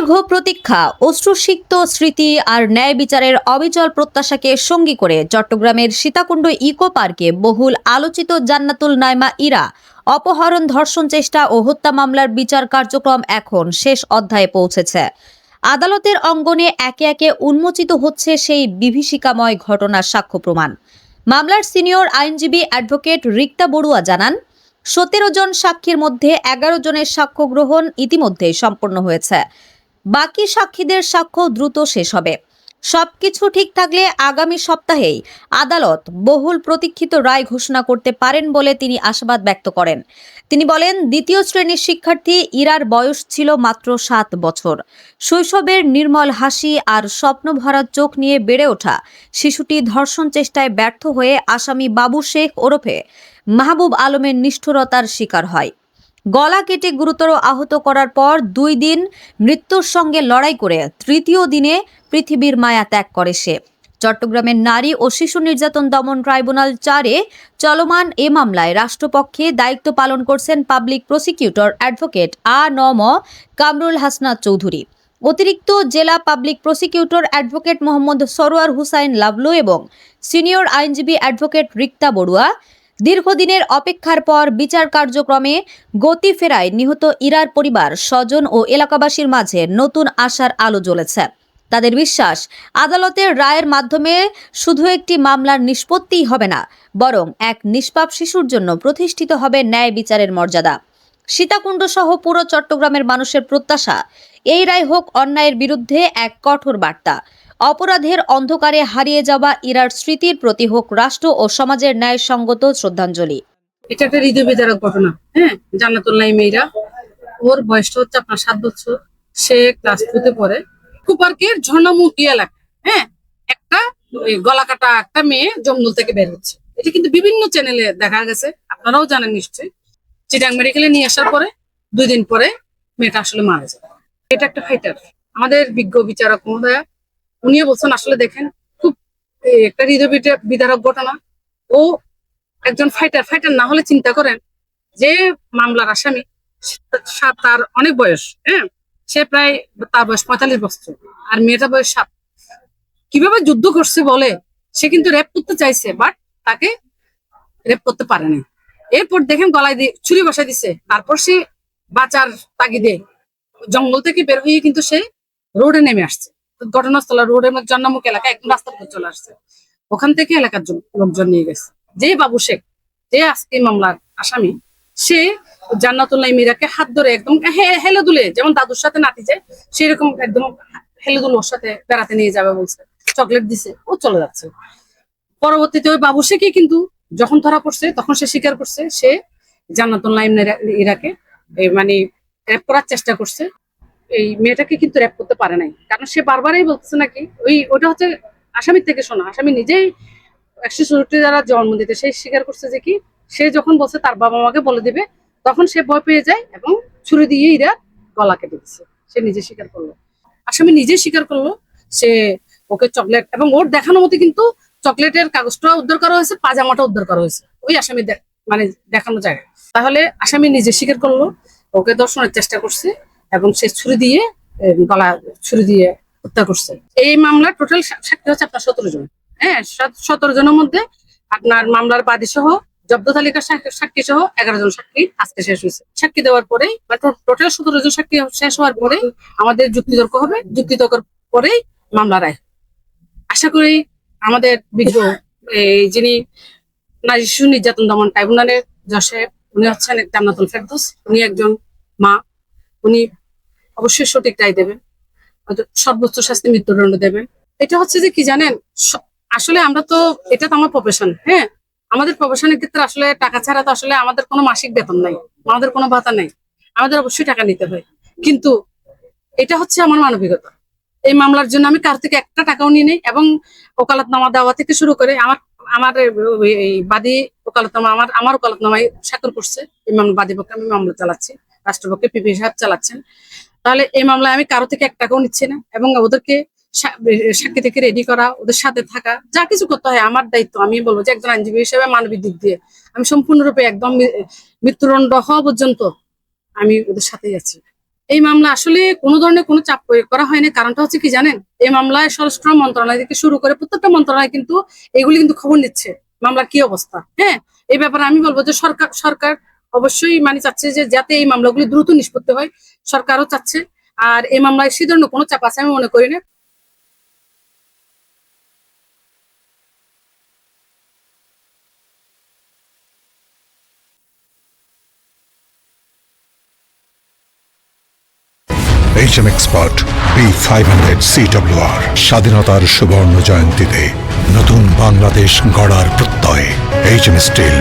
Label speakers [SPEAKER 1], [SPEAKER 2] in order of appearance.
[SPEAKER 1] দীর্ঘ প্রতীক্ষা, অশ্রুসিক্ত স্মৃতি আর ন্যায় বিচারের অবিচল প্রত্যাশাকে সঙ্গী করে চট্টগ্রামের সীতাকুণ্ড ইকো পার্কে বহুল আলোচিত জান্নাতুল নাইমা ইরা অপহরণ, ধর্ষণ চেষ্টা ও হত্যা মামলার বিচার কার্যক্রম এখন শেষ অধ্যায়ে পৌঁছেছে। আদালতের অঙ্গনে একে একে উন্মোচিত হচ্ছে সেই বিভীষিকাময় ঘটনার সাক্ষ্য প্রমাণ। মামলার সিনিয়র আইনজীবী অ্যাডভোকেট রিক্তা বড়ুয়া জানান, 17 জন সাক্ষীর মধ্যে 11 জনের সাক্ষ্য গ্রহণ ইতিমধ্যে সম্পন্ন হয়েছে। বাকি সাক্ষীদের সাক্ষ্য দ্রুত শেষ হবে। সবকিছু ঠিক থাকলে আগামী সপ্তাহেই আদালত বহুল প্রতীক্ষিত রায় ঘোষণা করতে পারেন বলে তিনি আশাবাদ ব্যক্ত করেন। তিনি বলেন, দ্বিতীয় শ্রেণীর শিক্ষার্থী ইরার বয়স ছিল মাত্র 7 বছর। শৈশবের নির্মল হাসি আর স্বপ্নভরা চোখ নিয়ে বেড়ে ওঠা শিশুটি ধর্ষণ চেষ্টায় ব্যর্থ হয়ে আসামি বাবু শেখ ওরফে মাহবুব আলমের নিষ্ঠুরতার শিকার হয়। গলা কেটে গুরুতর আহত করার পর 2 দিন মৃত্যুর সঙ্গে লড়াই করে তৃতীয় দিনে পৃথিবীর মায়া ত্যাগ করে সে। চট্টগ্রামের নারী ও শিশু নির্যাতন দমন ট্রাইব্যুনাল 4-এ চলমান এ মামলায় রাষ্ট্রপক্ষে দায়িত্ব পালন করছেন পাবলিক প্রসিকিউটর অ্যাডভোকেট আ.ন.ম কামরুল হাসনাত চৌধুরী, অতিরিক্ত জেলা public prosecutor advocate Mohammad Sarwar Hussain Lablu এবং সিনিয়র আইনজীবী অ্যাডভোকেট রিক্তা বড়ুয়া। দীর্ঘদিনের অপেক্ষার পর বিচার কার্যক্রমে গতি ফেরায় নিহত ইরার পরিবার, স্বজন ও এলাকাবাসীর মাঝে নতুন আশার আলো জ্বলেছে। তাদের বিশ্বাস, আদালতের রায়ের মাধ্যমে শুধু একটি মামলার নিষ্পত্তিই হবে না, বরং এক নিষ্পাপ শিশুর জন্য প্রতিষ্ঠিত হবে ন্যায় বিচারের মর্যাদা। সীতাকুণ্ড সহ পুরো চট্টগ্রামের মানুষের প্রত্যাশা, এই রায় হোক অন্যায়ের বিরুদ্ধে এক কঠোর বার্তা। অপরাধের অন্ধকারে হারিয়ে যাওয়া ইরার স্মৃতির প্রতি হোক রাষ্ট্র ও সমাজের ন্যায়সঙ্গত শ্রদ্ধাঞ্জলি।
[SPEAKER 2] এটা একটা হৃদয় বিদারক ঘটনা। জান্নাতুল নাইমা ইরা, ওর বয়সটা হচ্ছে আপনার 7 বছর। সে ক্লাস 2-তে পড়ে। কুপার্কের ঝর্ণামুখী এলাকা। একটা গলা কাটা একটা মেয়ে জঙ্গল থেকে বের হচ্ছে। এটা কিন্তু বিভিন্ন চ্যানেলে দেখা গেছে, আপনারাও জানেন নিশ্চয়ই। চিটাং মেডিকেলে নিয়ে আসার পরে 2 দিন পরে মেয়েটা আসলে মারা যায়। এটা একটা ফাইটার। আমাদের বিজ্ঞ বিচারক মহোদয়া উনিও বলছেন, আসলে দেখেন খুব একটা হৃদয় বিদারক ঘটনা। ও একজন ফাইটার না হলে চিন্তা করেন যে মামলার আসামি, তার অনেক বয়স, সে প্রায় তার বয়স 45 বছর, আর মেয়েটা বয়স 7। কিভাবে যুদ্ধ করছে বলে, সে কিন্তু রেপ করতে চাইছে, বাট তাকে রেপ করতে পারেনি। এরপর দেখেন গলায় দিয়ে ছুরি বসাই দিছে। তারপর সে বাঁচার তাগিদে জঙ্গল থেকে বের হয়ে কিন্তু সে রোডে নেমে আসছে। ঘটনাস্থলে রোডের জন্মমুখ এলাকা, একদম রাস্তার উপর চলে আসছে। ওখান থেকে এলাকার লোকজন নিয়ে গেছে। যে বাবু শেখ, যে আজকে মামলার আসামি, সে জান্নাতুল নাইমা ইরাকে হাত ধরে একদম হেলে দুলে, যেমন দাদুর সাথে নাতি যায় সেরকম একদম হেলে দুলে ওর সাথে বেড়াতে নিয়ে যাবে বলছে। চকলেট দিছে, ও চলে যাচ্ছে। পরবর্তীতে ওই বাবু শেখই কিন্তু যখন ধরা পড়ছে তখন সে স্বীকার করছে সে জান্নাতুল নাইমা ইরাকে মানে রেপ করার চেষ্টা করছে। এই মেয়েটাকে কিন্তু রেপ করতে পারে নাই, কারণ সে বারবারই বলতেছে নাকি ওটা হচ্ছে আসামির থেকে শোনা। আসামি নিজেই 164 যারা জন্ম দিতে, সে স্বীকার করছে যে কি সে যখন বলছে তার বাবা মাকে বলে দিবে, তখন সে ভয় পেয়ে যায় এবং ছুরি দিয়ে ইরা গলা কেটে দিচ্ছে। সে নিজে স্বীকার করলো, আসামি নিজে স্বীকার করলো। সে ওকে চকলেট, এবং ওর দেখানো মতো কিন্তু চকলেটের কাগজটা উদ্ধার করা হয়েছে, পাজামাটা উদ্ধার করা হয়েছে ওই আসামি মানে দেখানো জায়গায়। তাহলে আসামি নিজে স্বীকার করলো ওকে ধর্ষণের চেষ্টা করছে এবং সে গলা ছুরি দিয়ে হত্যা করছে। এই মামলার টোটাল সাক্ষী হচ্ছে আপনার 17 জন। 17 জনের মধ্যে আপনার মামলার বাদী সহ জব্দ তালিকার সাক্ষী সহ 11 জন সাক্ষী আজকে শেষ হয়েছে। সাক্ষী দেওয়ার পরে টোটাল 17 জন সাক্ষী শেষ হওয়ার পরে আমাদের যুক্তিতর্ক হবে। যুক্তিতর্কের পরেই মামলা রায়। আশা করি আমাদের বিজ্ঞ যিনি নারী শিশু নির্যাতন দমন ট্রাইব্যুনালের জজে, উনি হচ্ছেন জান্নাতুল ফেরদৌস। উনি একজন মা, উনি অবশ্যই সঠিক রায় দেবেন, সর্বোচ্চ শাস্তি মৃত্যুদণ্ড দেবেন। এটা হচ্ছে যে কি জানেন, আসলে আমরা তো, এটা তো আমার প্রফেশন। আমাদের প্রফেশনের ক্ষেত্রে আসলে টাকা ছাড়া তো আসলে আমাদের কোনো মাসিক বেতন নাই, আমাদের কোনো ভাতা নাই, আমাদের অবশ্যই টাকা নিতে হয়। কিন্তু এটা হচ্ছে আমার মানবিকতা। এই মামলার জন্য আমি কার থেকে একটা টাকাও নিয়ে নেই, এবং ওকালতনামা দেওয়া থেকে শুরু করে আমার বাদী ওকালতনামা আমার ওকালতনামায় স্বাক্ষর করছে। এই মামলা বাদী পক্ষে আমি মামলা চালাচ্ছি, রাষ্ট্রপক্ষে পিপি সাহেব চালাচ্ছেন। তাহলে এই মামলায় আমি কারো থেকে 1 টাকাও নিচ্ছি না, এবং ওদেরকে সাক্ষী থেকে রেডি করা, ওদের সাথে থাকা, যা কিছু করতে হয় আমার দায়িত্ব। আমি বলবো যে একজন আইনজীবী হিসেবে মানবিক দিক দিয়ে আমি সম্পূর্ণরূপে একদম মৃত্যুদণ্ড হওয়া পর্যন্ত আমি ওদের সাথেই আছি। এই মামলা আসলে কোনো ধরনের কোনো চাপ প্রয়োগ করা হয়নি। কারণটা হচ্ছে কি জানেন, এই মামলায় স্বরাষ্ট্র মন্ত্রণালয় থেকে শুরু করে প্রত্যেকটা মন্ত্রণালয় কিন্তু এগুলি কিন্তু খবর নিচ্ছে মামলার কি অবস্থা। হ্যাঁ, এই ব্যাপারে আমি বলবো যে সরকার অবশ্যই মানে চাচ্ছে যে যাতে এই মামলাগুলি দ্রুত নিষ্পত্তি হয়, সরকারও চাচ্ছে। আর এই মামলায় সে ধরনের কোনো চাপ আছে আমি মনে করি না।
[SPEAKER 3] HM Expert B500 CWR স্বাধীনতার সুবর্ণ জয়ন্তীতে নতুন বাংলাদেশ গড়ার প্রত্যয় HM Steel।